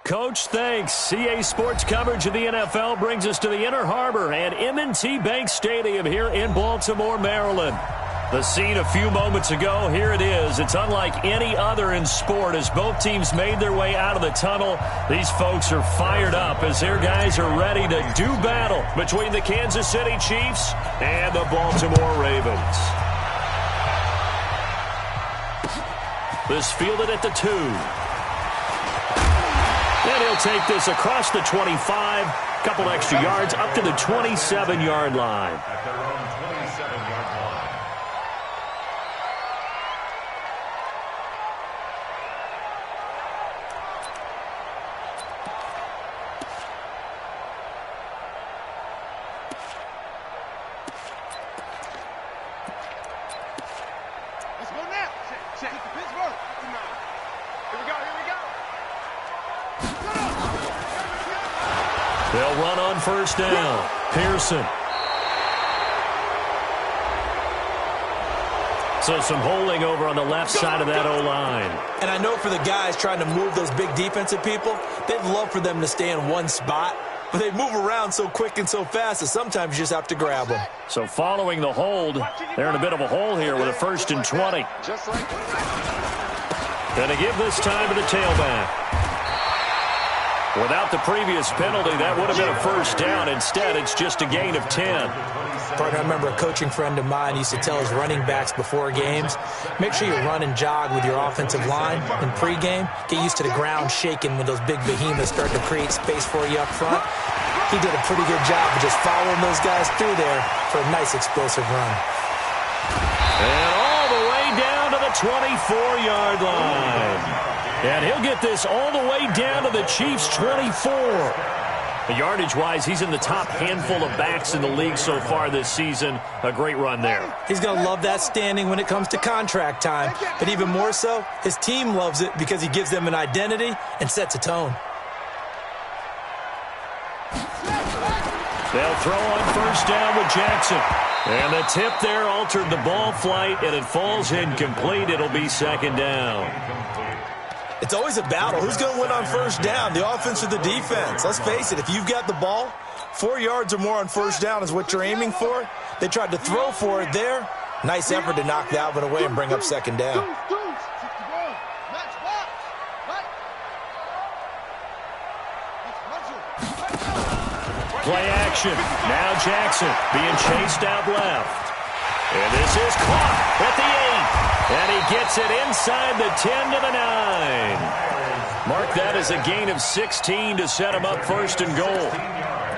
Coach, thanks. CA Sports coverage of the NFL brings us to the Inner Harbor and M&T Bank Stadium here in Baltimore, Maryland. The scene a few moments ago, here it is. It's unlike any other in sport as both teams made their way out of the tunnel. These folks are fired up as their guys are ready to do battle between the Kansas City Chiefs and the Baltimore Ravens. This fielded at the 2. And he'll take this across the 25, couple extra yards up to the 27-yard line. Let's go now. Check the Pittsburgh. Here we go. They'll run on first down. Pearson. So some holding over on the left side of that O-line. And I know for the guys trying to move those big defensive people, they'd love for them to stay in one spot. But they move around so quick and so fast that sometimes you just have to grab them. So following the hold, they're in a bit of a hole here with a 1st and 20. Going to give this time to the tailback. Without the previous penalty, that would have been a first down. Instead, it's just a gain of 10. Partner, I remember a coaching friend of mine used to tell his running backs before games, make sure you run and jog with your offensive line in pregame. Get used to the ground shaking when those big behemoths start to create space for you up front. He did a pretty good job of just following those guys through there for a nice explosive run. And all the way down to the 24-yard line. And he'll get this all the way down to the Chiefs' 24. Yardage-wise, he's in the top handful of backs in the league so far this season. A great run there. He's going to love that standing when it comes to contract time. But even more so, his team loves it because he gives them an identity and sets a tone. They'll throw on first down with Jackson. And the tip there altered the ball flight, and it falls incomplete. It'll be 2nd down. It's always a battle. Who's going to win on first down, the offense or the defense? Let's face it, if you've got the ball, 4 yards or more on first down is what you're aiming for. They tried to throw for it there. Nice effort to knock that one away and bring up 2nd down. Play action. Now Jackson being chased out left. And this is caught at the 8. And he gets it inside the 10 to the 9. Mark that as a gain of 16 to set him up 1st and goal.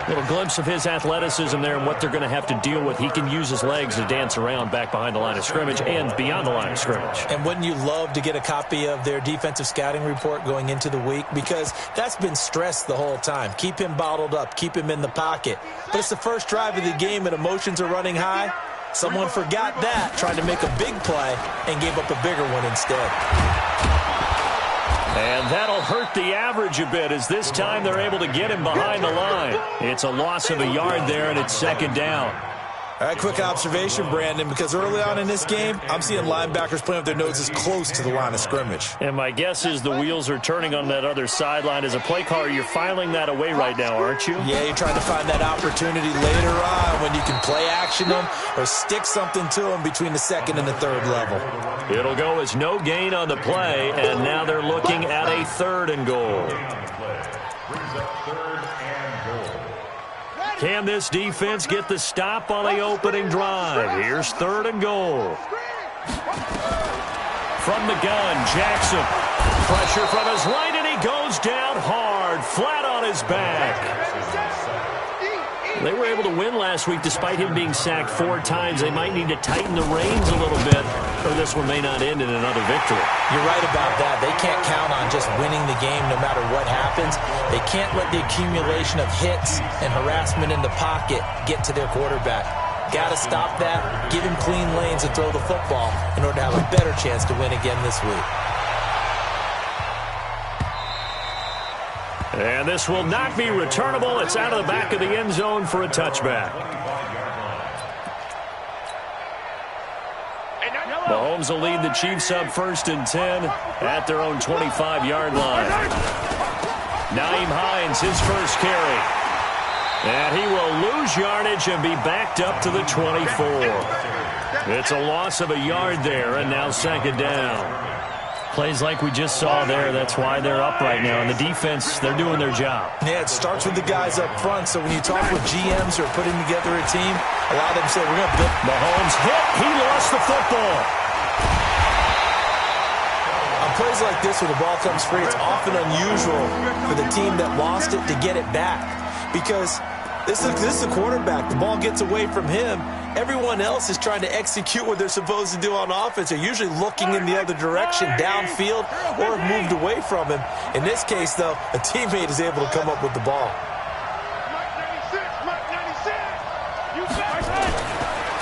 Little glimpse of his athleticism there and what they're going to have to deal with. He can use his legs to dance around back behind the line of scrimmage and beyond the line of scrimmage. And wouldn't you love to get a copy of their defensive scouting report going into the week? Because that's been stressed the whole time. Keep him bottled up. Keep him in the pocket. But it's the first drive of the game and emotions are running high. Someone forgot that, tried to make a big play, and gave up a bigger one instead. And that'll hurt the average a bit as this time they're able to get him behind the line. It's a loss of a yard there, and it's 2nd down. All right, quick observation, Brandon, because early on in this game, I'm seeing linebackers playing with their noses close to the line of scrimmage. And my guess is the wheels are turning on that other sideline. As a play caller, you're filing that away right now, aren't you? Yeah, you're trying to find that opportunity later on when you can play action them or stick something to them between the 2nd and the 3rd level. It'll go as no gain on the play, and now they're looking at a 3rd and goal. Can this defense get the stop on the opening drive? Here's 3rd and goal. From the gun, Jackson. Pressure from his right, and he goes down hard, flat on his back. They were able to win last week despite him being sacked 4 times. They might need to tighten the reins a little bit, or this one may not end in another victory. You're right about that. They can't count on just winning the game no matter what happens. They can't let the accumulation of hits and harassment in the pocket get to their quarterback. Got to stop that, give him clean lanes to throw the football in order to have a better chance to win again this week. And this will not be returnable. It's out of the back of the end zone for a touchback. Mahomes will lead the Chiefs up 1st and 10 at their own 25-yard line. Nyheim Hines, his first carry. And he will lose yardage and be backed up to the 24. It's a loss of a yard there, and now second down. Plays like we just saw there. That's why they're up right now. And the defense, they're doing their job. Yeah, it starts with the guys up front. So when you talk with GMs who are putting together a team, a lot of them say, we're going to build. Mahomes hit. He lost the football. On plays like this, when the ball comes free, it's often unusual for the team that lost it to get it back. Because this is the quarterback. The ball gets away from him. Everyone else is trying to execute what they're supposed to do on offense. They're usually looking in the other direction, downfield, or have moved away from him. In this case, though, a teammate is able to come up with the ball.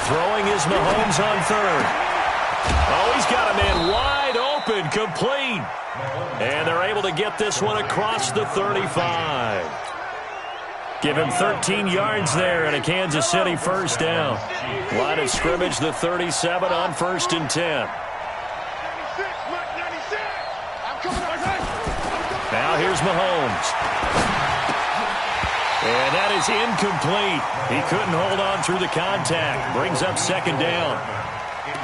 Throwing is Mahomes on third. Oh, he's got a man wide open, complete. And they're able to get this one across the 35. Give him 13 yards there and a Kansas City first down. Line of scrimmage, the 37 on 1st and 10. Now here's Mahomes. And that is incomplete. He couldn't hold on through the contact. Brings up second down.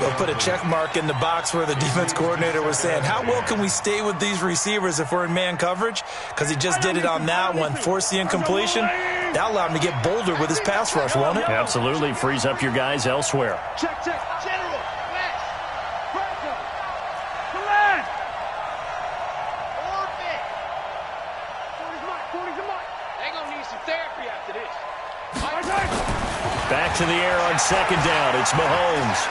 They'll put a check mark in the box where the defense coordinator was saying, how well can we stay with these receivers if we're in man coverage? Because he just did it on that one, forced the incompletion. That allowed him to get bolder with his pass rush, won't it? Absolutely. Frees up your guys elsewhere. Check. General. Relax. Franco. Collect. Orbit. 40's Mike. They're going to need some therapy after this. Back to the air on second down. It's Mahomes.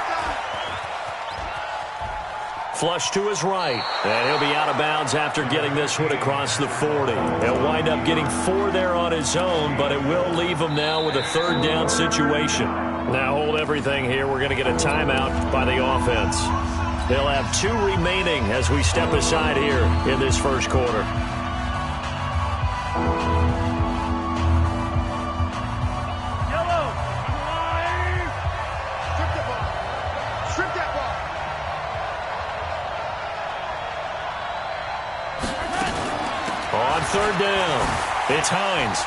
Flush to his right. And he'll be out of bounds after getting this one across the 40. He'll wind up getting 4 there on his own, but it will leave him now with a third down situation. Now hold everything here. We're going to get a timeout by the offense. They'll have 2 remaining as we step aside here in this first quarter. Third down. It's Hines.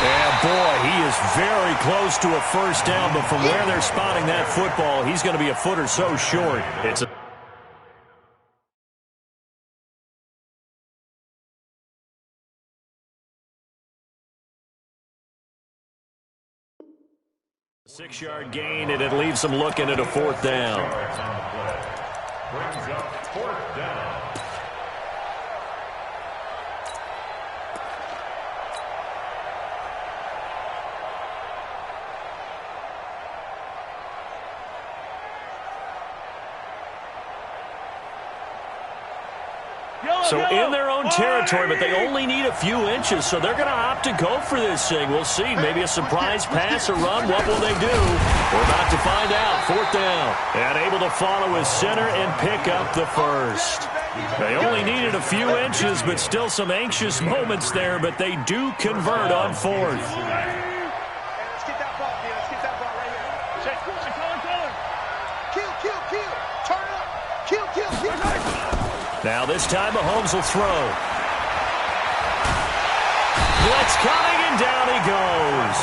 And boy, he is very close to a first down, but from where they're spotting that football, he's going to be a foot or so short. It's a 6-yard gain, and it leaves them looking at a fourth down. Brings up fourth down. So in their own territory, but they only need a few inches, so they're going to opt to go for this thing. We'll see. Maybe a surprise pass or run. What will they do? We're about to find out. Fourth down. And able to follow his center and pick up the first. They only needed a few inches, but still some anxious moments there, but they do convert on fourth. Let's get that ball, man. Let's get that ball right here. Check. Kill. Turn it up. Kill. Now this time Mahomes will throw. Blitz coming, and down he goes.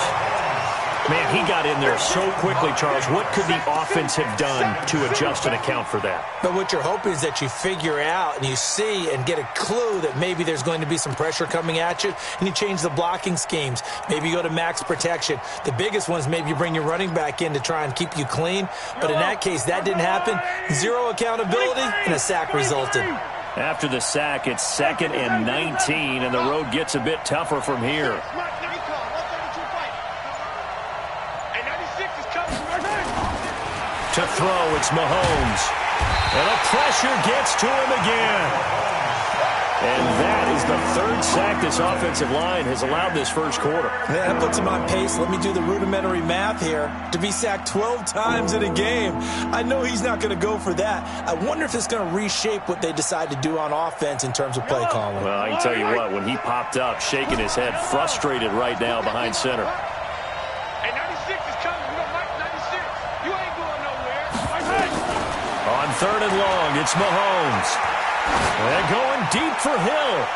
Man, he got in there so quickly, Charles. What could the offense have done to adjust and account for that? But what you're hoping is that you figure out and you see and get a clue that maybe there's going to be some pressure coming at you, and you change the blocking schemes. Maybe you go to max protection. The biggest one is maybe you bring your running back in to try and keep you clean. But in that case, that didn't happen. 0 accountability, and a sack resulted. After the sack, it's 2nd and 19, and the road gets a bit tougher from here. To throw, it's Mahomes. And the pressure gets to him again. And that is the 3rd sack this offensive line has allowed this first quarter. Yeah, that puts him on pace. Let me do the rudimentary math here. To be sacked 12 times in a game, I know he's not going to go for that. I wonder if it's going to reshape what they decide to do on offense in terms of play calling. Well, I can tell you what, when he popped up, shaking his head, frustrated right now behind center. Hey, 96 is coming. We got Mike 96. You ain't going nowhere. On 3rd and long, it's Mahomes. And going deep for Hill.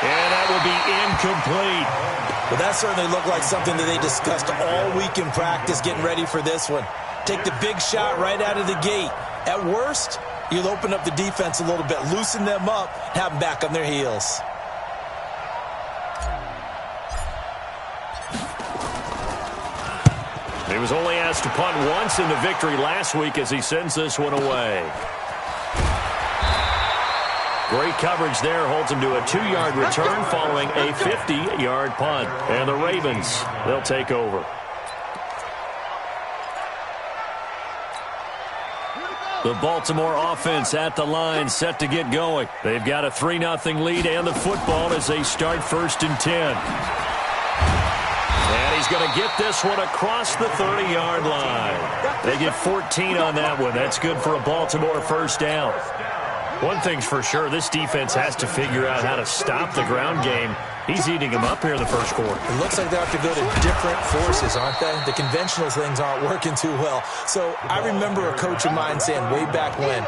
And that will be incomplete. Well, that certainly looked like something that they discussed all week in practice getting ready for this one. Take the big shot right out of the gate. At worst, you'll open up the defense a little bit, loosen them up, and have them back on their heels. He was only asked to punt once in the victory last week as he sends this one away. Great coverage there, holds him to a 2-yard return following a 50-yard punt. And the Ravens, they'll take over. The Baltimore offense at the line, set to get going. They've got a 3-0 lead and the football as they start 1st and 10. And he's going to get this one across the 30-yard line. They get 14 on that one. That's good for a Baltimore first down. One thing's for sure, this defense has to figure out how to stop the ground game. He's eating them up here in the first quarter. It looks like they have to go to different forces, aren't they? The conventional things aren't working too well. So I remember a coach of mine saying way back when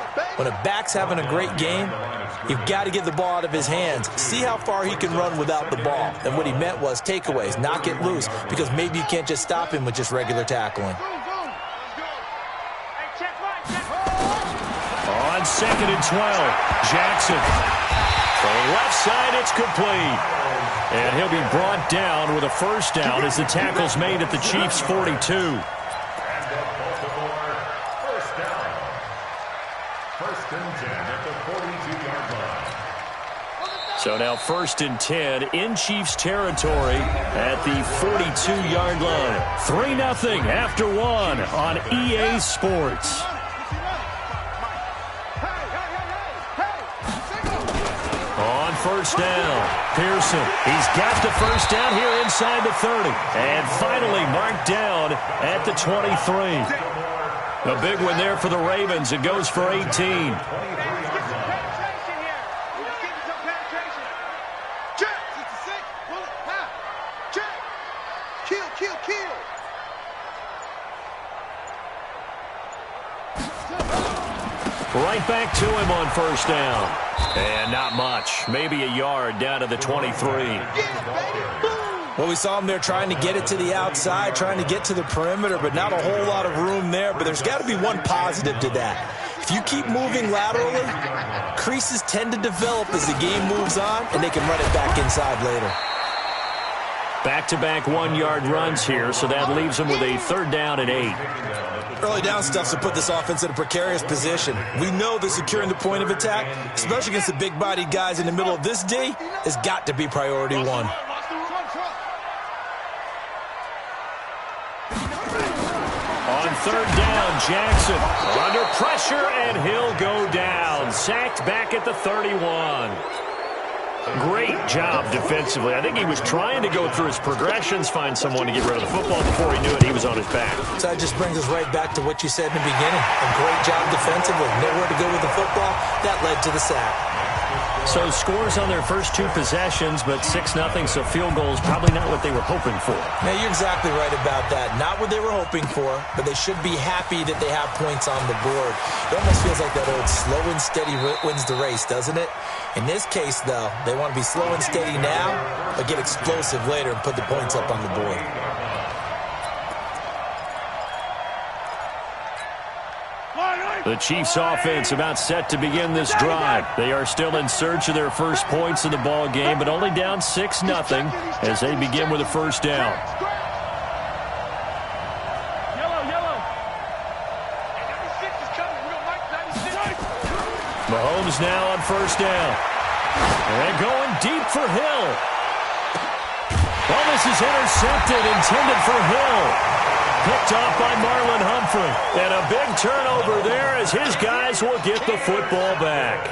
a back's having a great game, you've got to get the ball out of his hands. See how far he can run without the ball. And what he meant was takeaways, knock it loose, because maybe you can't just stop him with just regular tackling. On 2nd and 12, Jackson. From the left side, it's complete. And he'll be brought down with a first down as the tackle's made at the Chiefs' 42. First and 10 at the 42-yard line. So now 1st and 10 in Chiefs territory at the 42-yard line. 3-0 after 1 on EA Sports. On 1st down, Pearson. He's got the first down here inside the 30. And finally marked down at the 23. A big one there for the Ravens. It goes for 18. Right back to him on 1st down. And not much. Maybe a yard down to the 23. Well, we saw him there trying to get it to the outside, trying to get to the perimeter, but not a whole lot of room there. But there's got to be one positive to that. If you keep moving laterally, creases tend to develop as the game moves on, and they can run it back inside later. Back-to-back 1-yard runs here, so that leaves them with a 3rd down and 8. Early down stuff to put this offense in a precarious position. We know that securing the point of attack, especially against the big-bodied guys in the middle of this D, has got to be priority 1. On 3rd down, Jackson under pressure, and he'll go down. Sacked back at the 31. Great job defensively. I think he was trying to go through his progressions, find someone to get rid of the football. Before he knew it, he was on his back. So that just brings us right back to what you said in the beginning. A great job defensively. Nowhere to go with the football. That led to the sack. So scores on their first 2 possessions, but 6-0, so field goals probably not what they were hoping for. Now, you're exactly right about that. Not what they were hoping for, but they should be happy that they have points on the board. It almost feels like that old slow and steady wins the race, doesn't it? In this case, though, they want to be slow and steady now, but get explosive later and put the points up on the board. The Chiefs offense about set to begin this drive. They are still in search of their first points in the ball game, but only down 6-0 as they begin with a first down. Mahomes now on first down. And going deep for Hill. Well, this is intercepted, intended for Hill. Picked off by Marlon Humphrey. And a big turnover there as his guys will get the football back.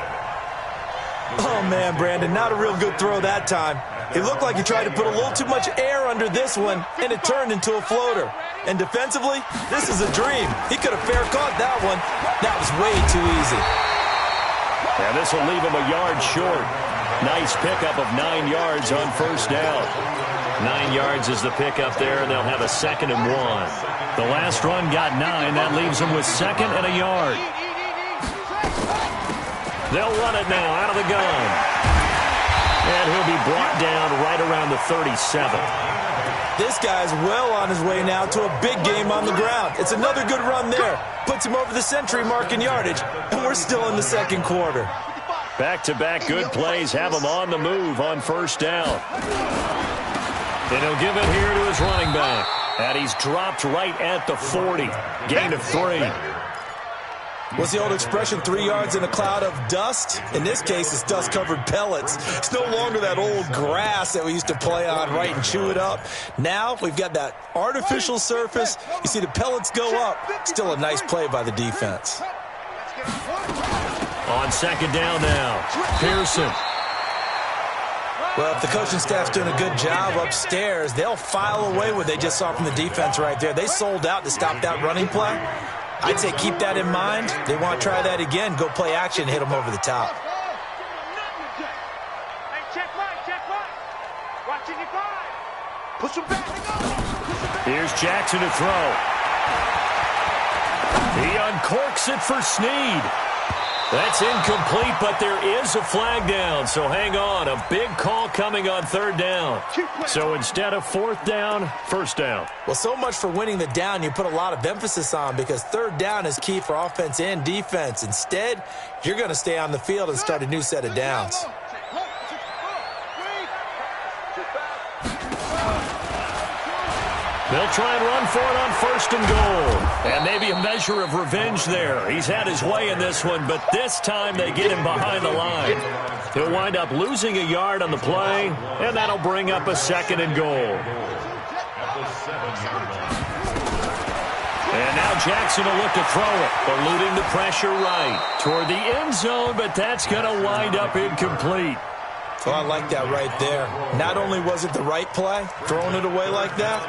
Oh, man, Brandon, not a real good throw that time. It looked like he tried to put a little too much air under this one, and it turned into a floater. And defensively, this is a dream. He could have fair caught that one. That was way too easy. And this will leave him a yard short. Nice pickup of 9 yards on first down. 9 yards is the pickup there, and they'll have a 2nd and 1. The last run got 9. That leaves them with 2nd and a yard. They'll run it now out of the gun. And he'll be brought down right around the 37. This guy's well on his way now to a big game on the ground. It's another good run there. Puts him over the century mark in yardage, and we're still in the second quarter. Back-to-back good plays have him on the move on first down. And he'll give it here to his running back. And he's dropped right at the 40. Gain of 3. What's the old expression, 3 yards in a cloud of dust? In this case, it's dust-covered pellets. It's no longer that old grass that we used to play on, right, and chew it up. Now we've got that artificial surface. You see the pellets go up. Still a nice play by the defense. On second down now, Pearson. Well, if the coaching staff's doing a good job upstairs, they'll file away what they just saw from the defense right there. They sold out to stop that running play. I'd say keep that in mind. They want to try that again. Go play action, hit them over the top. Hey, check right. Watching your five. Push him back. Here's Jackson to throw. He uncorks it for Snead. That's incomplete, but there is a flag down, so hang on. A big call coming on third down. So instead of fourth down, first down. Well, so much for winning the down you put a lot of emphasis on, because third down is key for offense and defense. Instead, you're going to stay on the field and start a new set of downs. They'll try and run for it on first and goal. And maybe a measure of revenge there. He's had his way in this one, but this time they get him behind the line. He'll wind up losing a yard on the play, and that'll bring up a second and goal. And now Jackson will look to throw it, eluding the pressure right toward the end zone, but that's going to wind up incomplete. Well, I like that right there. Not only was it the right play, throwing it away like that,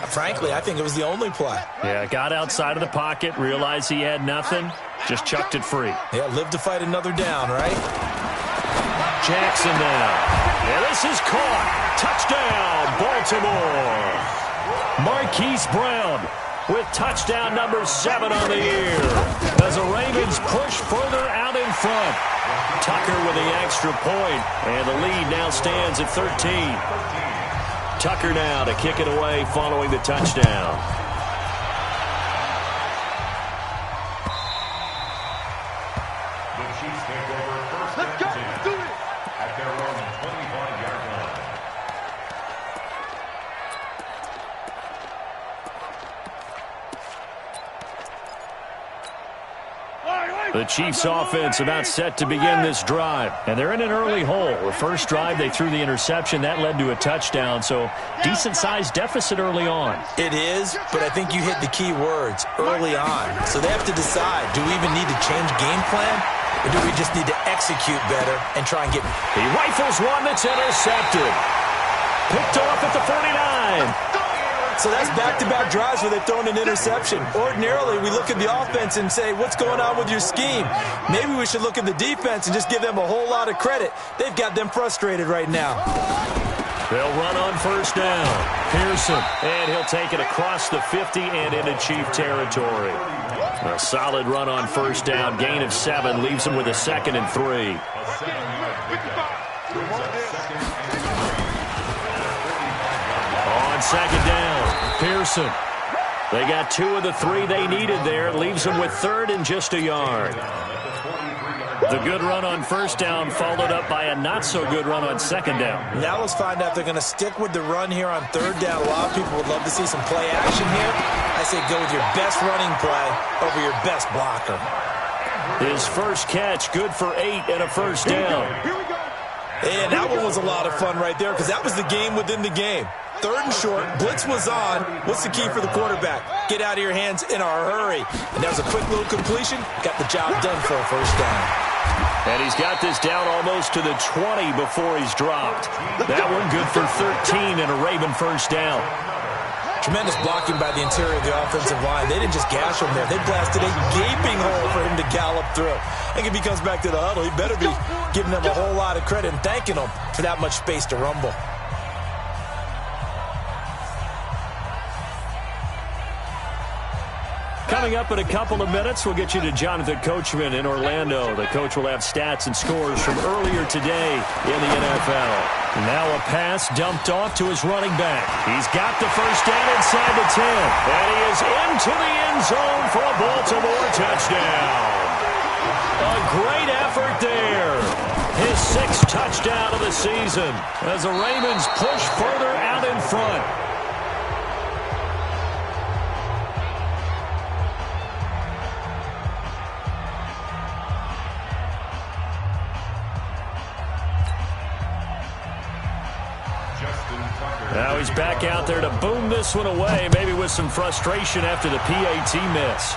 frankly, I think it was the only play. Yeah, got outside of the pocket, realized he had nothing, just chucked it free. Yeah, live to fight another down, right? Jackson now. And this is caught. Touchdown, Baltimore. Marquise Brown with touchdown number 7 on the year as the Ravens push further out in front. Tucker with the extra point, and the lead now stands at 13. Tucker now to kick it away following the touchdown. The Chiefs take over first and 10 at their own 25-yard line. The Chiefs offense about set to begin this drive, and they're in an early hole. The first drive they threw the interception. That led to a touchdown, so decent-sized deficit early on. It is, but I think you hit the key words, early on. So they have to decide, do we even need to change game plan, or do we just need to execute better and try and get... He rifles one that's intercepted. Picked off at the 49. So that's back-to-back drives where they've thrown an interception. Ordinarily, we look at the offense and say, what's going on with your scheme? Maybe we should look at the defense and just give them a whole lot of credit. They've got them frustrated right now. They'll run on first down. Pearson, and he'll take it across the 50 and into Chief territory. A solid run on first down. Gain of 7 leaves him with a 2nd and 3. On second down, Pearson. They got 2 of the 3 they needed there. Leaves them with 3rd and just a yard. The good run on first down followed up by a not-so-good run on second down. Now let's find out if they're going to stick with the run here on third down. A lot of people would love to see some play action here. I say go with your best running play over your best blocker. His first catch, good for 8 and a first down. And that one was a lot of fun right there because that was the game within the game. 3rd and short, blitz was on. What's the key for the quarterback? Get out of your hands in a hurry. And that was a quick little completion. Got the job done for a first down. And he's got this down almost to the 20 before he's dropped. That one good for 13 and a Raven first down. Tremendous blocking by the interior of the offensive line. They didn't just gash him there. They blasted a gaping hole for him to gallop through. I think if he comes back to the huddle, he better be giving them a whole lot of credit and thanking them for that much space to rumble. Coming up in a couple of minutes, we'll get you to Jonathan Coachman in Orlando. The coach will have stats and scores from earlier today in the NFL. Now a pass dumped off to his running back. He's got the first down inside the 10. And he is into the end zone for a Baltimore touchdown. A great effort there. His 6th touchdown of the season as the Ravens push further out in front. Now he's back out there to boom this one away, maybe with some frustration after the PAT miss.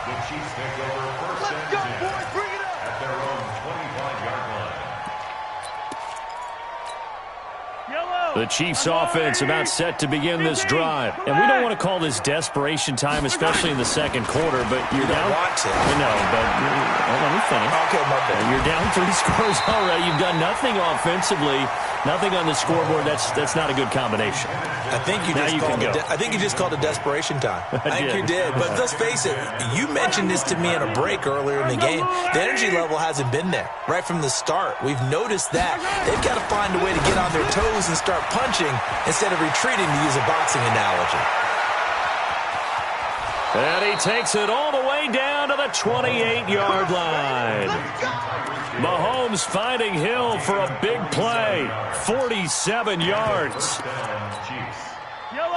The Chiefs take over first and 10 at their own 25-yard line. The Chiefs offense about set to begin this drive. And we don't want to call this desperation time, especially in the second quarter, but you're down. Want to. No, but let me finish. Okay, my bad. You're down 3 scores already. You've done nothing offensively, nothing on the scoreboard. That's not a good combination. I think you just called it desperation time. I think you did. But let's face it, you mentioned this to me in a break earlier in the game. The energy level hasn't been there right from the start. We've noticed that. They've got to find a way to get on their toes and start punching instead of retreating, to use a boxing analogy. And he takes it all the way down to the 28-yard line. Mahomes finding Hill for a big play. 47 yards.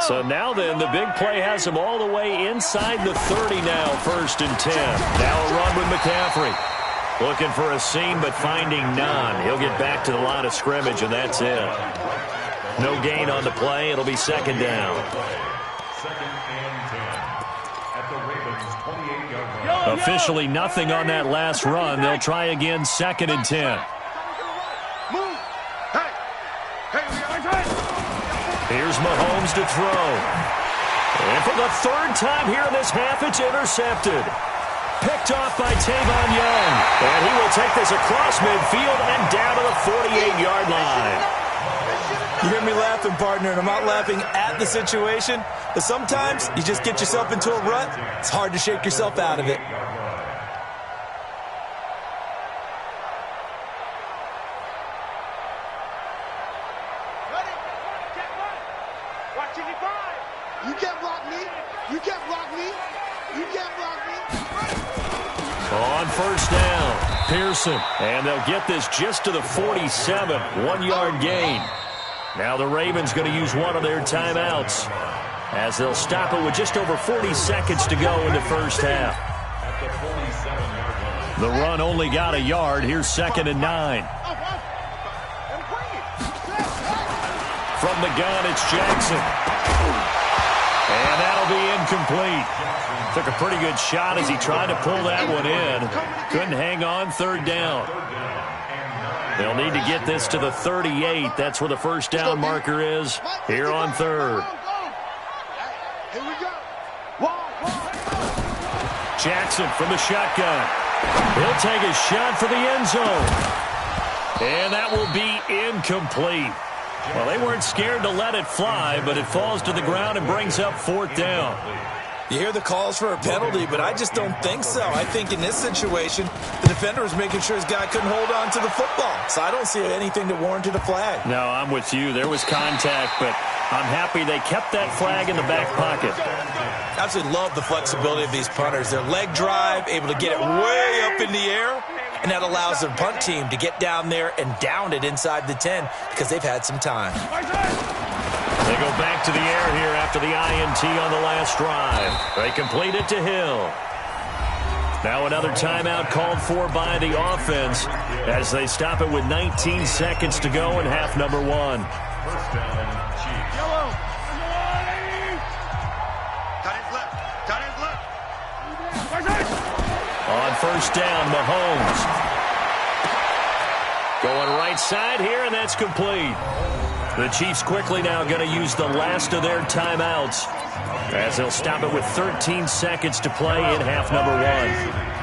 So now then, the big play has him all the way inside the 30 now, 1st and 10. Now a run with McCaffrey. Looking for a seam, but finding none. He'll get back to the line of scrimmage, and that's it. No gain on the play. It'll be 2nd down. 2nd and 10 at the Ravens' 28-yard line. Officially nothing on that last run. They'll try again, 2nd and 10. Here's Mahomes to throw. And for the 3rd time here in this half, it's intercepted. Picked off by Tavon Young. And he will take this across midfield and down to the 48-yard line. You hear me laughing, partner, and I'm not laughing at the situation, but sometimes you just get yourself into a rut. It's hard to shake yourself out of it. You can't block me. You can't block me. You can't block me. On 1st down, Pearson. And they'll get this just to the 47, 1-yard gain. Now the Ravens going to use one of their timeouts as they'll stop it with just over 40 seconds to go in the first half. The run only got a yard. Here's 2nd and 9. From the gun, it's Jackson. And that'll be incomplete. Took a pretty good shot as he tried to pull that one in. Couldn't hang on, 3rd down. They'll need to get this to the 38. That's where the 1st down marker is here on 3rd. Here we go. Jackson from the shotgun. He'll take a shot for the end zone. And that will be incomplete. Well, they weren't scared to let it fly, but it falls to the ground and brings up 4th down. You hear the calls for a penalty, but I just don't think so. I think in this situation, the defender was making sure his guy couldn't hold on to the football. So I don't see anything that warranted a flag. No, I'm with you. There was contact, but I'm happy they kept that flag in the back pocket. Absolutely love the flexibility of these punters. Their leg drive, able to get it way up in the air, and that allows their punt team to get down there and down it inside the 10 because they've had some time. They go back to the air here after the INT on the last drive. They complete it to Hill. Now another timeout called for by the offense as they stop it with 19 seconds to go in half number 1. 1st down, Chiefs. On 1st down, Mahomes. Going right side here, and that's complete. The Chiefs quickly now going to use the last of their timeouts as they'll stop it with 13 seconds to play in half number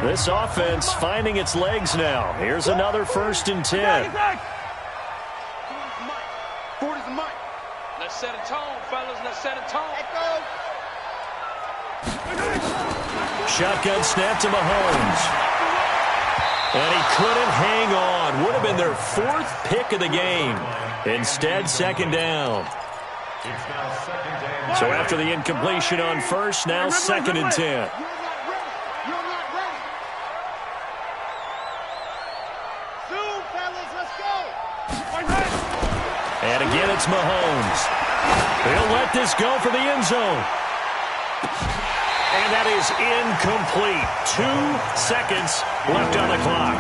1. This offense finding its legs now. Here's another 1st and 10. Let's set a tone, fellas. Let's set a tone. Shotgun snap to Mahomes. And he couldn't hang on. Would have been their 4th pick of the game. Instead, second down. So after the incompletion on first, now 2nd and 10. And again, it's Mahomes. He'll let this go for the end zone. And that is incomplete. 2 seconds left on the clock.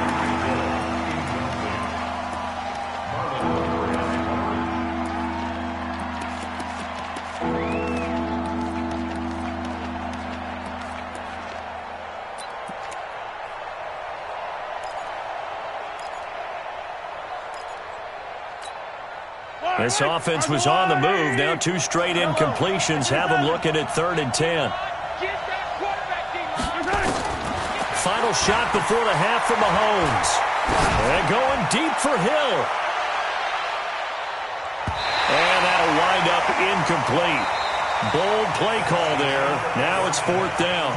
This offense was on the move. Now 2 straight incompletions have them looking at 3rd and 10. Final shot before the half for Mahomes. And going deep for Hill. And that'll wind up incomplete. Bold play call there. Now it's 4th down.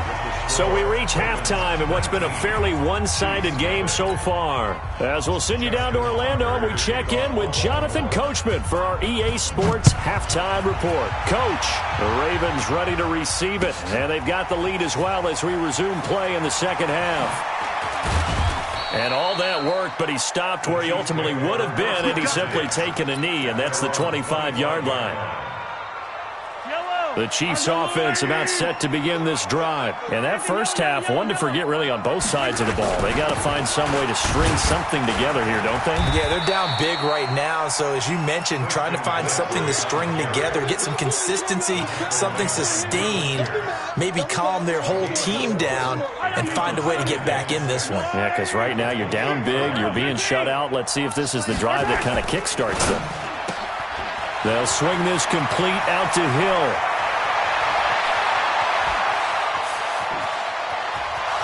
So we reach halftime in what's been a fairly one-sided game so far. As we'll send you down to Orlando, we check in with Jonathan Coachman for our EA Sports Halftime Report. Coach, the Ravens ready to receive it, and they've got the lead as well as we resume play in the second half. And all that worked, but he stopped where he ultimately would have been, and he's simply taken a knee, and that's the 25-yard line. The Chiefs offense about set to begin this drive. And that first half, one to forget really on both sides of the ball. They got to find some way to string something together here, don't they? Yeah, they're down big right now. So as you mentioned, trying to find something to string together, get some consistency, something sustained, maybe calm their whole team down and find a way to get back in this one. Yeah, because right now you're down big, you're being shut out. Let's see if this is the drive that kind of kickstarts them. They'll swing this complete out to Hill.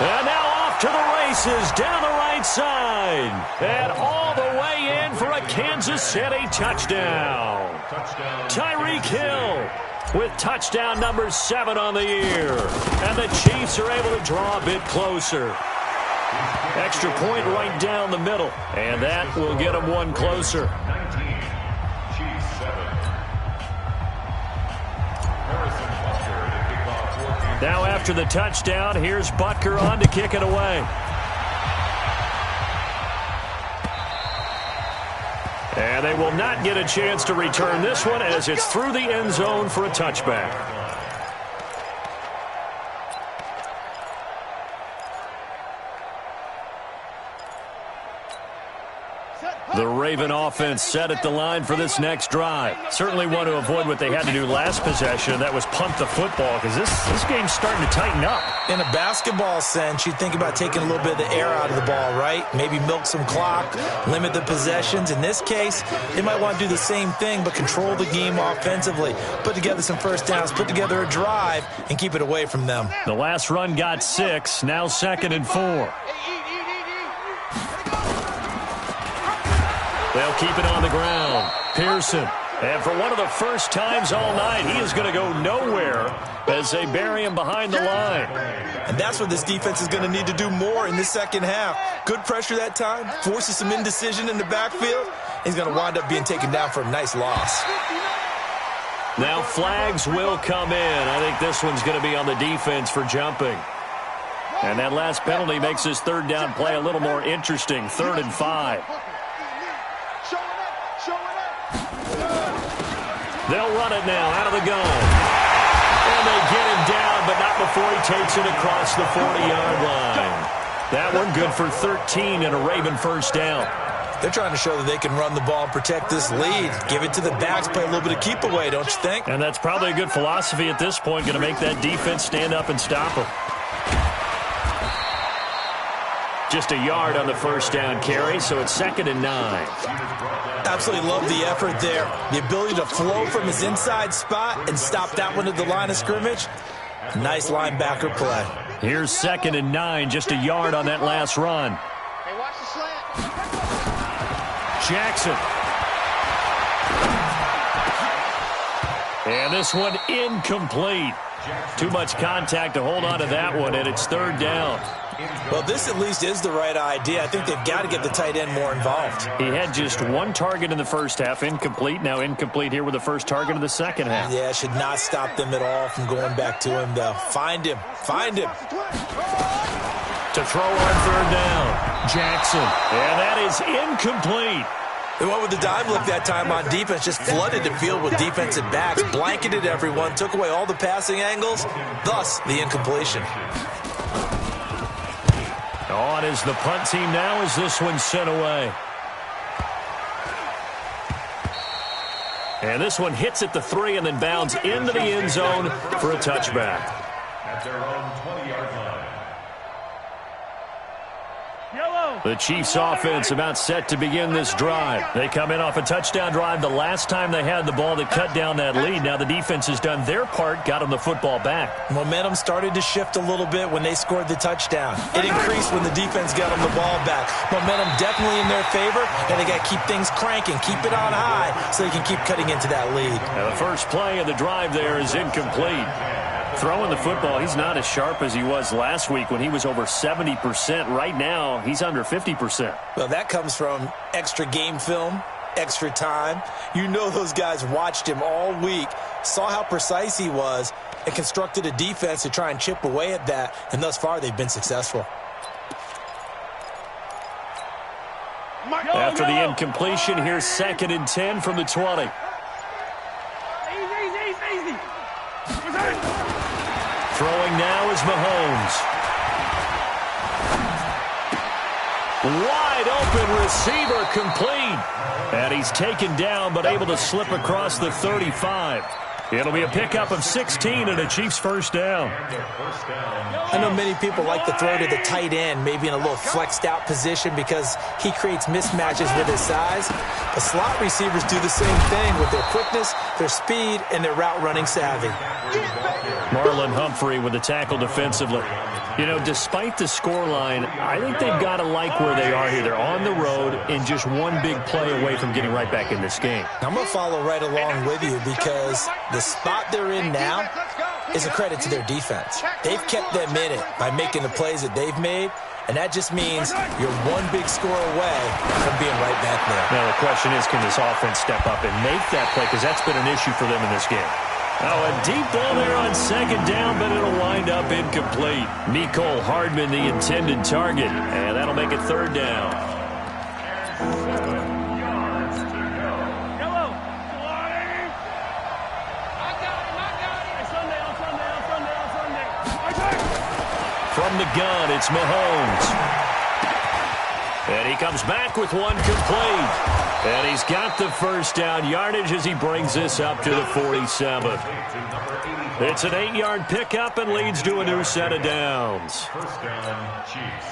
And now off to the races down the right side. And all the way in for a Kansas City touchdown. Tyreek Hill with touchdown number 7 on the year. And the Chiefs are able to draw a bit closer. Extra point right down the middle. And that will get them one closer. Now after the touchdown, here's Butker on to kick it away. And they will not get a chance to return this one as it's through the end zone for a touchback. The Raven offense set at the line for this next drive. Certainly want to avoid what they had to do last possession. That was punt the football because this game's starting to tighten up. In a basketball sense, you think about taking a little bit of the air out of the ball, right? Maybe milk some clock, limit the possessions. In this case, they might want to do the same thing but control the game offensively. Put together some first downs, put together a drive, and keep it away from them. The last run got 6, now 2nd and 4. They'll keep it on the ground. Pearson. And for one of the first times all night, he is going to go nowhere as they bury him behind the line. And that's what this defense is going to need to do more in the second half. Good pressure that time, forces some indecision in the backfield. He's going to wind up being taken down for a nice loss. Now flags will come in. I think this one's going to be on the defense for jumping. And that last penalty makes this third down play a little more interesting. 3rd and 5. They'll run it now out of the gun. And they get him down, but not before he takes it across the 40-yard line. That one good for 13 and a Raven first down. They're trying to show that they can run the ball and protect this lead. Give it to the backs, play a little bit of keep away, don't you think? And that's probably a good philosophy at this point, going to make that defense stand up and stop them. Just a yard on the first down carry, so it's 2nd and 9. Absolutely love the effort there. The ability to flow from his inside spot and stop that one at the line of scrimmage. Nice linebacker play. Here's 2nd and 9, just a yard on that last run. Hey, watch the slant. Jackson. And this one incomplete. Too much contact to hold on to that one, and it's third down. Well, this at least is the right idea. I think they've got to get the tight end more involved. He had just one target in the first half, incomplete. Now incomplete here with the first target of the second half. Yeah, should not stop them at all from going back to him, though. Find him. Find him. To throw on third down, Jackson. And that is incomplete. They went with the dive look that time on defense, just flooded the field with defensive backs, blanketed everyone, took away all the passing angles, thus the incompletion. On is the punt team now as this one's sent away. And this one hits at the 3 and then bounds into the end zone for a touchback. At their own 20-yard line. The Chiefs offense about set to begin this drive. They come in off a touchdown drive the last time they had the ball to cut down that lead. Now the defense has done their part, got them the football back. Momentum started to shift a little bit when they scored the touchdown. It increased when the defense got them the ball back. Momentum definitely in their favor, and they got to keep things cranking, keep it on high so they can keep cutting into that lead. Now the first play of the drive there is incomplete. Throwing the football, he's not as sharp as he was last week when he was over 70%. Right now, he's under 50%. Well, that comes from extra game film, extra time. You know those guys watched him all week, saw how precise he was, and constructed a defense to try and chip away at that, and thus far they've been successful. After the incompletion, here's 2nd and 10 from the 20. Throwing now is Mahomes. Wide open receiver complete. And he's taken down but able to slip across the 35. It'll be a pickup of 16 and a Chiefs first down. I know many people like to throw to the tight end, maybe in a little flexed out position because he creates mismatches with his size. But slot receivers do the same thing with their quickness, their speed, and their route running savvy. Marlon Humphrey with the tackle defensively. You know, despite the scoreline, I think they've got to like where they are here. They're on the road and just one big play away from getting right back in this game. I'm going to follow right along with you because the spot they're in now is a credit to their defense. They've kept them in it by making the plays that they've made, and that just means you're one big score away from being right back there. Now the question is, can this offense step up and make that play? Because that's been an issue for them in this game. Oh, a deep ball there on 2nd down, but it'll wind up incomplete. Mecole Hardman, the intended target, and that'll make it 3rd down. From the gun, it's Mahomes. And he comes back with one complete. And he's got the first down yardage as he brings this up to the 47. It's an 8-yard pickup and leads to a new set of downs. First down, Chiefs.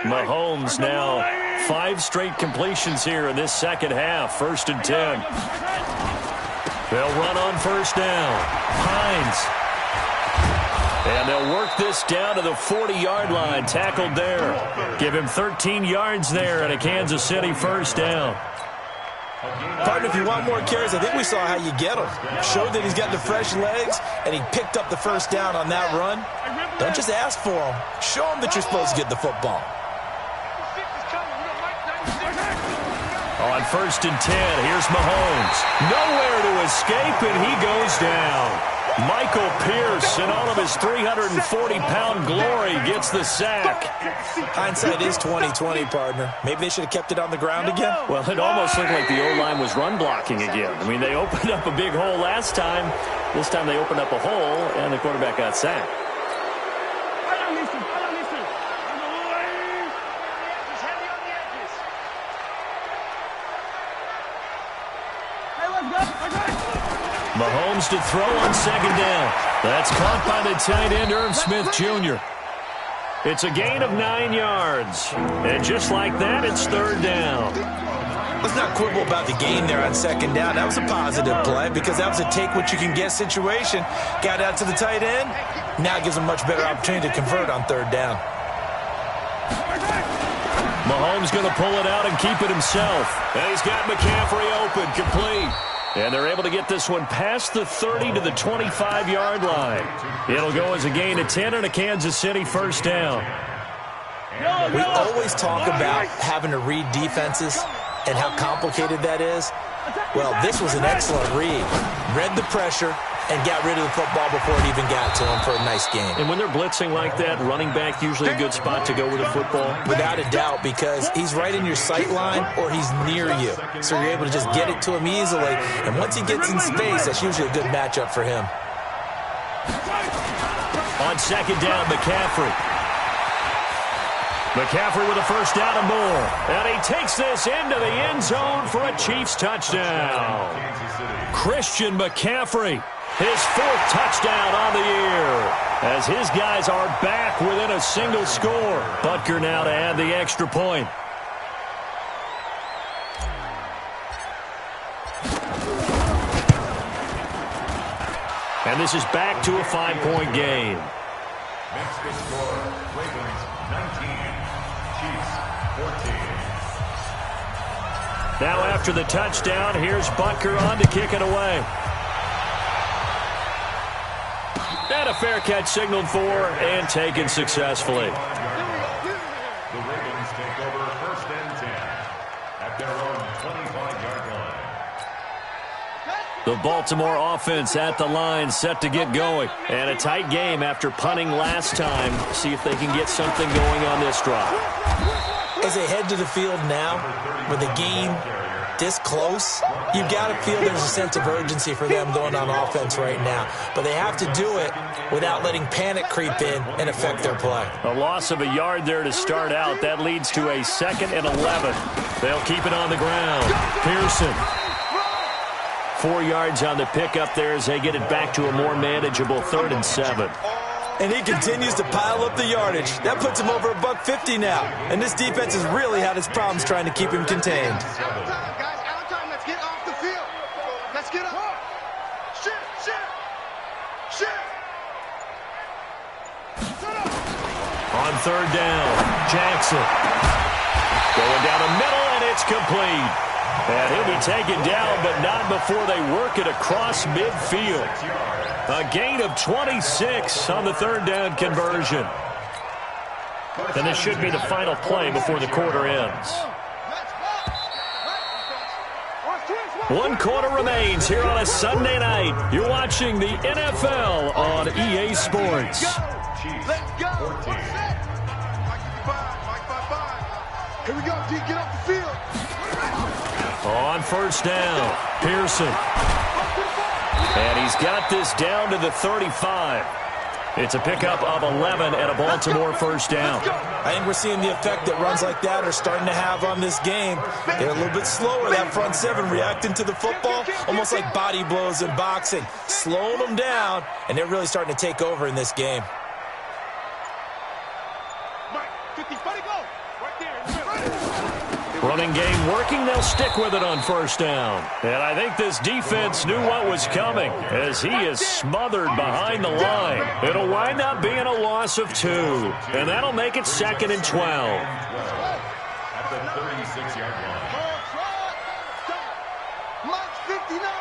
Mahomes now 5 straight completions here in this second half. 1st and 10. They'll run on first down. Hines. And they'll work this down to the 40-yard line. Tackled there. Give him 13 yards there and a Kansas City first down. Partner, if you want more carries, I think we saw how you get them. Showed that he's got the fresh legs, and he picked up the first down on that run. Don't just ask for them. Show them that you're supposed to get the football. On 1st and 10, here's Mahomes. Nowhere to escape, and he goes down. Michael Pierce, in all of his 340-pound glory, gets the sack. Hindsight is 20/20, partner. Maybe they should have kept it on the ground again. Well, it almost looked like the O-line was run blocking again. I mean, they opened up a big hole last time. This time they opened up a hole, and the quarterback got sacked. Mahomes to throw on 2nd down. That's caught by the tight end, Irv Smith Jr. It's a gain of 9 yards. And just like that, it's 3rd down. Let's not quibble about the gain there on 2nd down. That was a positive play because that was a take-what-you-can-get situation. Got out to the tight end. Now it gives them much better opportunity to convert on 3rd down. Mahomes going to pull it out and keep it himself. And he's got McCaffrey open, complete. And they're able to get this one past the 30 to the 25-yard line. It'll go as a gain of 10 and a Kansas City first down. We always talk about having to read defenses and how complicated that is. Well, this was an excellent read. Read the pressure and got rid of the football before it even got to him for a nice game. And when they're blitzing like that, running back usually a good spot to go with the football? Without a doubt, because he's right in your sight line or he's near you. So you're able to just get it to him easily. And once he gets in space, that's usually a good matchup for him. On second down, McCaffrey. McCaffrey with a first down and more. And he takes this into the end zone for a Chiefs touchdown. Christian McCaffrey, his fourth touchdown on the year, as his guys are back within a single score. Butker now to add the extra point. And this is back to a 5-point game. Next to score, Ravens 19, Chiefs 14. Now after the touchdown, here's Butker on to kick it away. And a fair catch signaled for and taken successfully. The Ravens take over first and 10 at their own 25-yard line. The Baltimore offense at the line, set to get going. And a tight game after punting last time. See if they can get something going on this drive. As they head to the field now, with the game this close, you've got to feel there's a sense of urgency for them going on offense right now. But they have to do it without letting panic creep in and affect their play. A loss of a yard there to start out. That leads to a 2nd and 11. They'll keep it on the ground. Pearson. 4 yards on the pickup there as they get it back to a more manageable 3rd and 7. And he continues to pile up the yardage. That puts him over $150 now. And this defense has really had its problems trying to keep him contained. Out of time, guys. Out of time. Let's get off the field. Let's get up. Shift. On 3rd down, Jackson. Going down the middle, and it's complete. And he'll be taken down, but not before they work it across midfield. A gain of 26 on the 3rd down conversion. And this should be the final play before the quarter ends. 1 quarter remains here on a Sunday night. You're watching the NFL on EA Sports. Let's go. Here we go, D. Get off the field. On 1st down, Pearson. And he's got this down to the 35. It's a pickup of 11 and a Baltimore 1st down. I think we're seeing the effect that runs like that are starting to have on this game. They're a little bit slower, that front 7, reacting to the football, almost like body blows in boxing, slowing them down, and they're really starting to take over in this game. Running game working, they'll stick with it on 1st down. And I think this defense knew what was coming as he is smothered behind the line. It'll wind up being a loss of 2, and that'll make it 2nd and 12. At the 36-yard line. Mike's 59.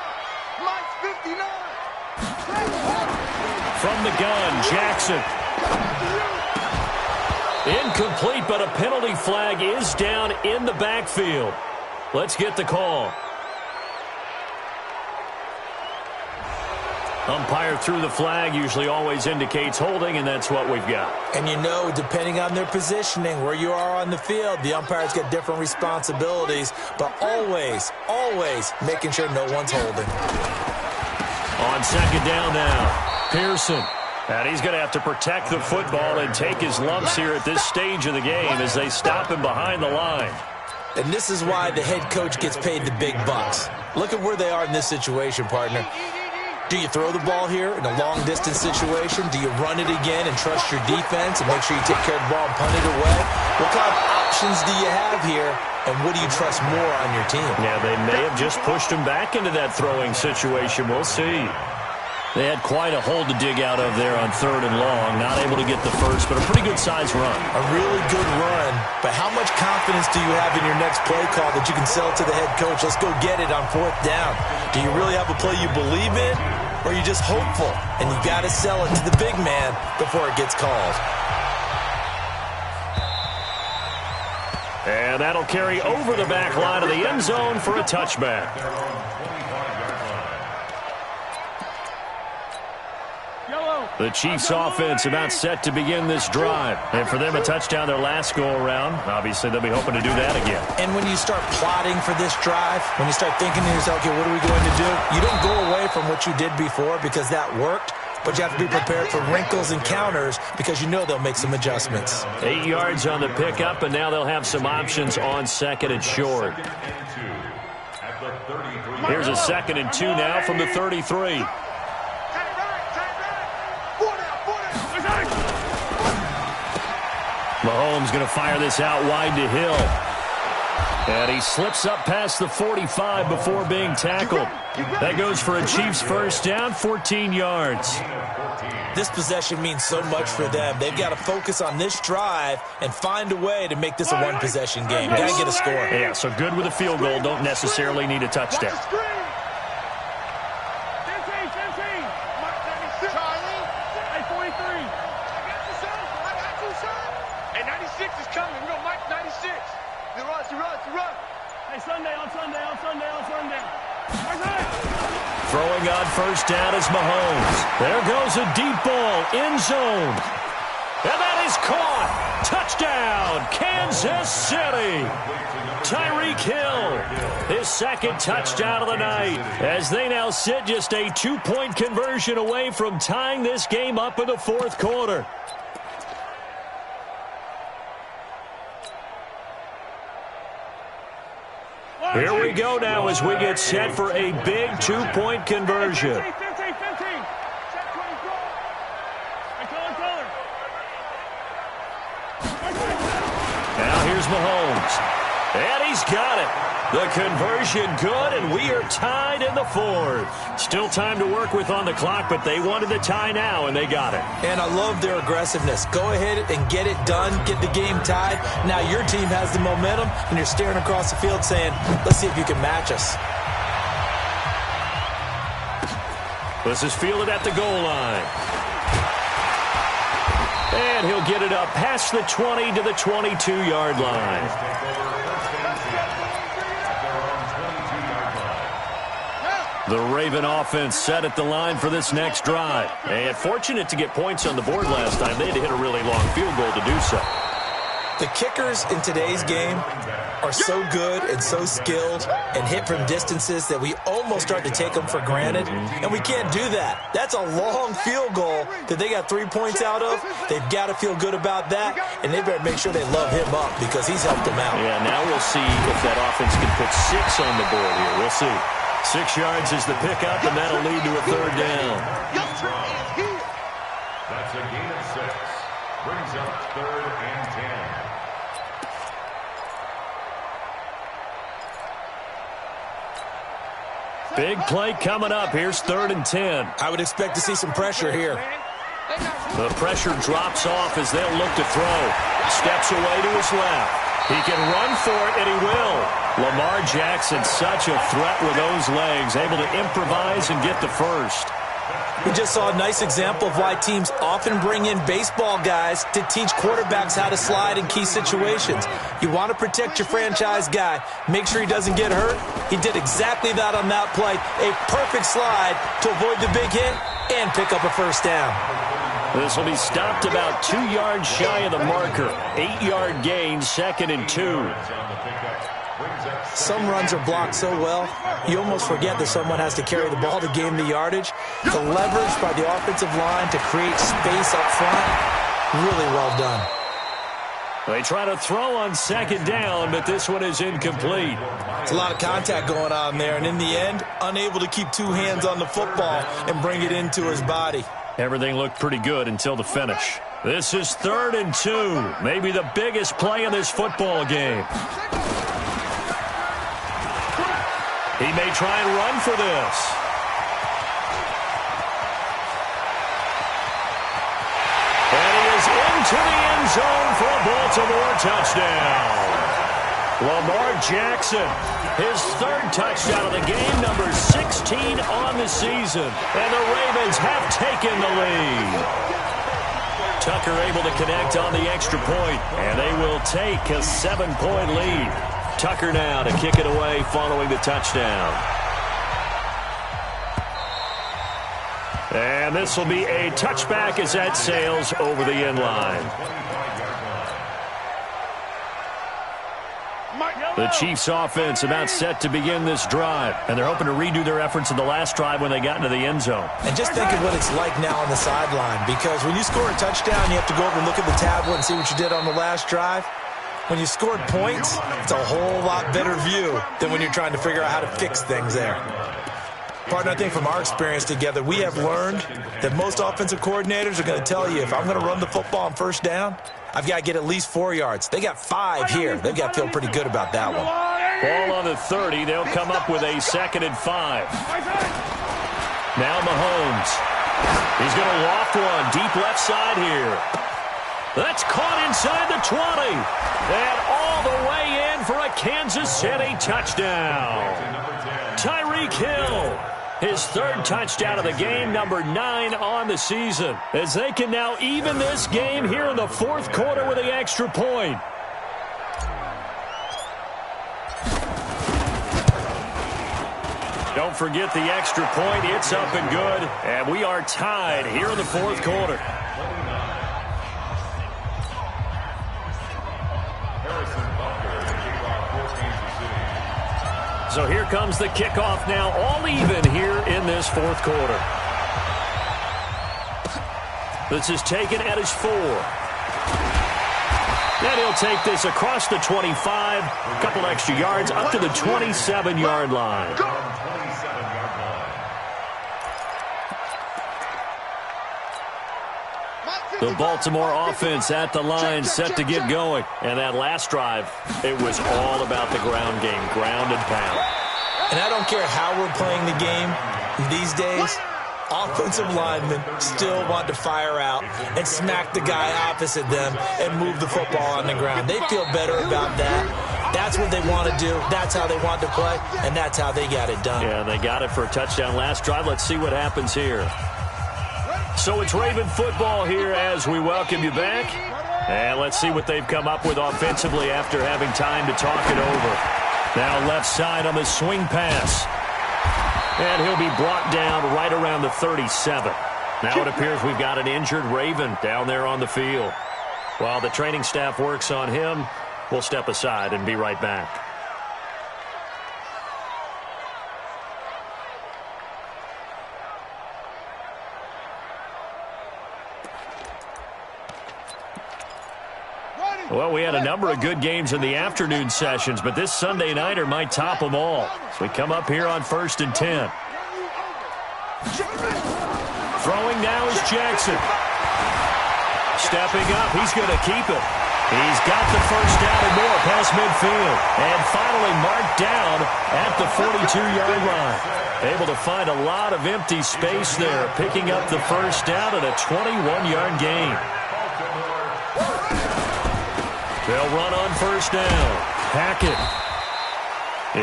From the gun, Jackson. Incomplete, but a penalty flag is down in the backfield. Let's get the call. Umpire threw the flag, usually always indicates holding, and that's what we've got. And you know, depending on their positioning, where you are on the field, the umpires get different responsibilities, but always making sure no one's holding. On 2nd down now, Pearson. And he's going to have to protect the football and take his lumps here at this stage of the game as they stop him behind the line. And this is why the head coach gets paid the big bucks. Look at where they are in this situation, partner. Do you throw the ball here in a long-distance situation? Do you run it again and trust your defense and make sure you take care of the ball and punt it away? What kind of options do you have here, and what do you trust more on your team? Yeah, they may have just pushed him back into that throwing situation. We'll see. They had quite a hole to dig out of there on 3rd and long. Not able to get the first, but a pretty good-sized run. A really good run, but how much confidence do you have in your next play call that you can sell to the head coach? Let's go get it on 4th down. Do you really have a play you believe in, or are you just hopeful? And you got to sell it to the big man before it gets called. And that'll carry over the back line of the end zone for a touchback. The Chiefs offense about set to begin this drive. And for them, a touchdown their last go-around. Obviously, they'll be hoping to do that again. And when you start plotting for this drive, when you start thinking to yourself, okay, what are we going to do? You don't go away from what you did before because that worked, but you have to be prepared for wrinkles and counters because you know they'll make some adjustments. 8 yards on the pickup, and now they'll have some options on 2nd and short. Here's a 2nd and 2 now from the 33. Mahomes going to fire this out wide to Hill. And he slips up past the 45 before being tackled. That goes for a Chiefs first down, 14 yards. This possession means so much for them. They've got to focus on this drive and find a way to make this a one-possession game. Got to get a score. Yeah, so good with a field goal. Don't necessarily need a touchdown. Throwing on first down is Mahomes. There goes a deep ball, end zone. And that is caught. Touchdown, Kansas City. Tyreek Hill, his 2nd touchdown of the night, as they now sit just a 2-point conversion away from tying this game up in the 4th quarter. Here we go now as we get set for a big 2-point conversion. Now here's Mahomes. And he's got it. The conversion good, and we are tied in the 4th. Still time to work with on the clock, but they wanted the tie now, and they got it. And I love their aggressiveness. Go ahead and get it done, get the game tied. Now your team has the momentum, and you're staring across the field saying, let's see if you can match us. This is fielded at the goal line. And he'll get it up past the 20 to the 22-yard line. The Raven offense set at the line for this next drive. And fortunate to get points on the board last time. They had to hit a really long field goal to do so. The kickers in today's game are so good and so skilled and hit from distances that we almost start to take them for granted, and we can't do that. That's a long field goal that they got 3 points out of. They've got to feel good about that, and they better make sure they love him up because he's helped them out. Yeah, now we'll see if that offense can put 6 on the board here. We'll see. 6 yards is the pickup, and that'll lead to a 3rd down. That's a gain of 6. Brings up 3rd and 10. Big play coming up. Here's 3rd and 10. I would expect to see some pressure here. The pressure drops off as they'll look to throw. Steps away to his left. He can run for it, and he will. Lamar Jackson, such a threat with those legs, able to improvise and get the first. We just saw a nice example of why teams often bring in baseball guys to teach quarterbacks how to slide in key situations. You want to protect your franchise guy. Make sure he doesn't get hurt. He did exactly that on that play. A perfect slide to avoid the big hit and pick up a first down. This will be stopped about 2 yards shy of the marker. 8-yard gain, 2nd and 2. Some runs are blocked so well, you almost forget that someone has to carry the ball to gain the yardage. The leverage by the offensive line to create space up front, really well done. They try to throw on 2nd down, but this one is incomplete. It's a lot of contact going on there, and in the end, unable to keep 2 hands on the football and bring it into his body. Everything looked pretty good until the finish. This is 3rd and 2, maybe the biggest play in this football game. He may try and run for this. to the end zone for a Baltimore touchdown. Lamar Jackson, his third touchdown of the game, number 16 on the season. And the Ravens have taken the lead. Tucker able to connect on the extra point, and they will take a 7-point lead. Tucker now to kick it away following the touchdown. And this will be a touchback as that sails over the end line. The Chiefs offense about set to begin this drive, and they're hoping to redo their efforts in the last drive when they got into the end zone. And just think of what it's like now on the sideline, because when you score a touchdown, you have to go over and look at the tablet and see what you did on the last drive. When you scored points, it's a whole lot better view than when you're trying to figure out how to fix things there. Partner, I think from our experience together, we have learned that most offensive coordinators are going to tell you, if I'm going to run the football on first down, I've got to get at least 4 yards. They got 5 here. They've got to feel pretty good about that one. Ball on the 30. They'll come up with a 2nd and 5. Now Mahomes. He's going to loft one deep left side here. That's caught inside the 20. And all the way in for a Kansas City touchdown. Tyreek Hill, his 3rd touchdown of the game, number 9 on the season, as they can now even this game here in the 4th quarter with the extra point. Don't forget the extra point. It's up and good, and we are tied here in the 4th quarter. So here comes the kickoff now, all even here in this 4th quarter. This is taken at his 4. And he'll take this across the 25, a couple extra yards, up to the 27-yard line. The Baltimore offense at the line, set to get going. And that last drive, it was all about the ground game, ground and pound. And I don't care how we're playing the game these days, offensive linemen still want to fire out and smack the guy opposite them and move the football on the ground. They feel better about that. That's what they want to do. That's how they want to play, and that's how they got it done. Yeah, they got it for a touchdown last drive. Let's see what happens here. So it's Raven football here as we welcome you back. And let's see what they've come up with offensively after having time to talk it over. Now left side on the swing pass. And he'll be brought down right around the 37. Now it appears we've got an injured Raven down there on the field. While the training staff works on him, we'll step aside and be right back. Well, we had a number of good games in the afternoon sessions, but this Sunday nighter might top them all. So we come up here on 1st and 10. Throwing now is Jackson. Stepping up, he's going to keep it. He's got the first down and more past midfield. And finally marked down at the 42-yard line. Able to find a lot of empty space there, picking up the first down at a 21-yard gain. They'll run on first down. Hackett.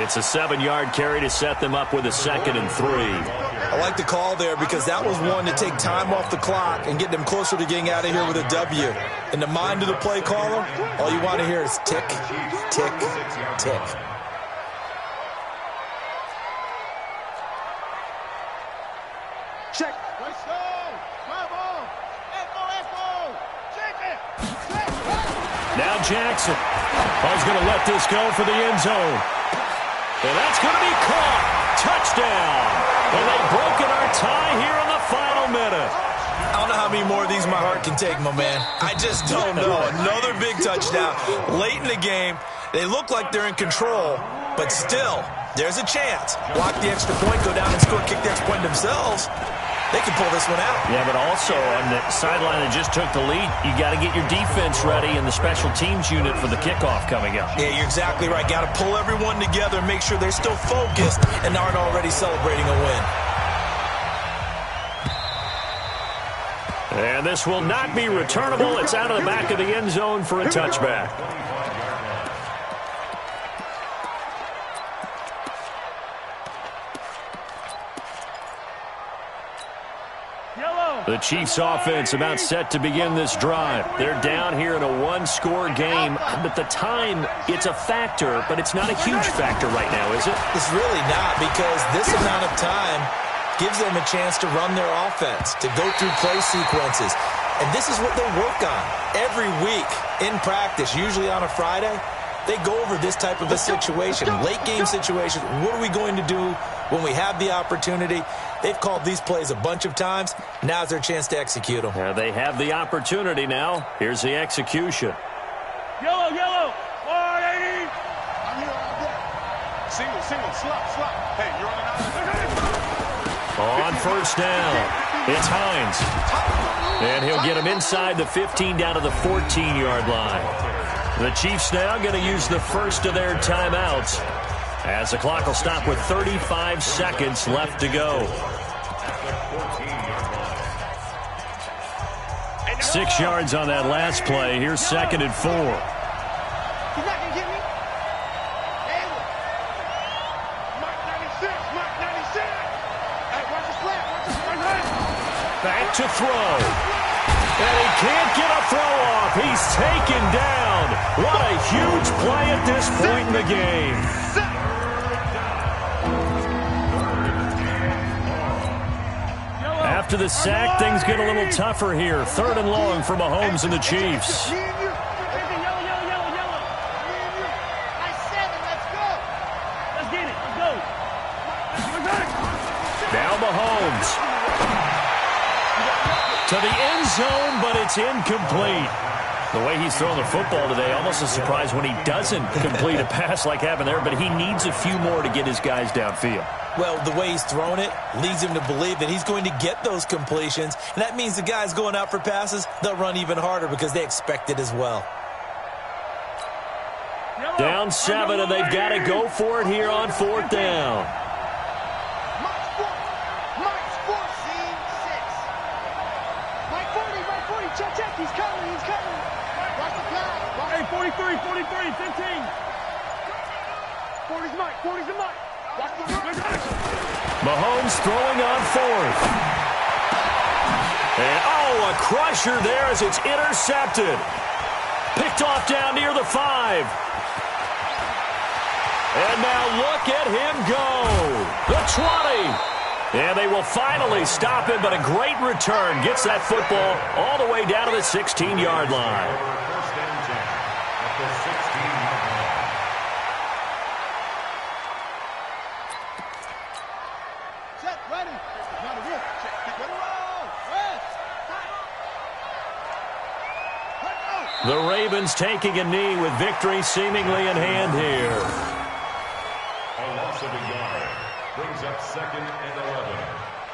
It's a 7-yard carry to set them up with a 2nd and 3. I like the call there because that was one to take time off the clock and get them closer to getting out of here with a W. In the mind of the play caller, all you want to hear is tick, tick, tick. Check. Let's go. Come on. Echo. Check it. Now Jackson. He's going to let this go for the end zone. And that's going to be caught. Touchdown. And they've broken our tie here in the final minute. I don't know how many more of these my heart can take, my man. I just don't know. Another big touchdown. Late in the game, they look like they're in control, but still, there's a chance. Block the extra point, go down and score, kick the extra point themselves. They can pull this one out. Yeah, but also on the sideline that just took the lead, you got to get your defense ready and the special teams unit for the kickoff coming up. Yeah, you're exactly right. Got to pull everyone together and make sure they're still focused and aren't already celebrating a win. And this will not be returnable. It's out of the back of the end zone for a touchback. The Chiefs offense about set to begin this drive. They're down here in a one-score game, but the time, it's a factor, but it's not a huge factor right now, is it? It's really not, because this amount of time gives them a chance to run their offense, to go through play sequences. And this is what they work on every week in practice, usually on a Friday. They go over this type of a situation, late-game situation. What are we going to do when we have the opportunity? They've called these plays a bunch of times. Now's their chance to execute them. Yeah, they have the opportunity now. Here's the execution. Yellow, yellow. 180. I'm here all day. Single, slop. Hey, you're on On first down, it's Hines. And he'll get him inside the 15 down to the 14-yard line. The Chiefs now going to use the first of their timeouts, as the clock will stop with 35 seconds left to go. 6 yards on that last play. Here's 2nd and 4. He's not going to get me. Mark 96. Hey, watch his flat. Back to throw. And he can't get a throw off. He's taken down. What a huge play at this point in the game. After the sack, things get a little tougher here. 3rd and long for Mahomes and the Chiefs. Now Mahomes. To the end zone, but it's incomplete. The way he's throwing the football today, almost a surprise when he doesn't complete a pass like happened there, but he needs a few more to get his guys downfield. Well, the way he's thrown it leads him to believe that he's going to get those completions, and that means the guys going out for passes, they'll run even harder because they expect it as well. Down 7, and they've got to go for it here on 4th down. Check, he's coming. Watch the flag. Hey, 43, 15. 40's Mike. Watch the flag. Mahomes throwing on 4th. And, a crusher there as it's intercepted. Picked off down near the 5. And now look at him go. The 20. And they will finally stop him, but a great return. Gets that football all the way down to the 16-yard line. First and 10 at the 16-yard line. Set, ready. Now the rip. Check. Get it The roll. Ravens taking a knee with victory seemingly in hand here. A loss of a yard brings up 2nd and 11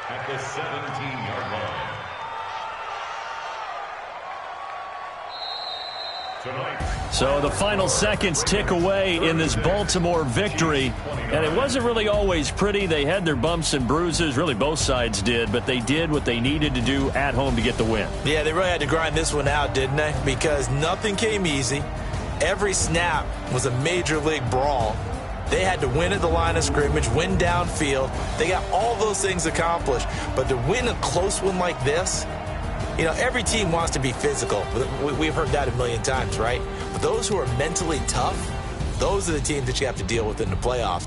at the 17-yard line. Tonight. So the final seconds tick away in this Baltimore victory. And it wasn't really always pretty. They had their bumps and bruises. Really, both sides did. But they did what they needed to do at home to get the win. Yeah, they really had to grind this one out, didn't they? Because nothing came easy. Every snap was a major league brawl. They had to win at the line of scrimmage, win downfield. They got all those things accomplished. But to win a close one like this, you know, every team wants to be physical. We've heard that a million times, right? But those who are mentally tough, those are the teams that you have to deal with in the playoffs.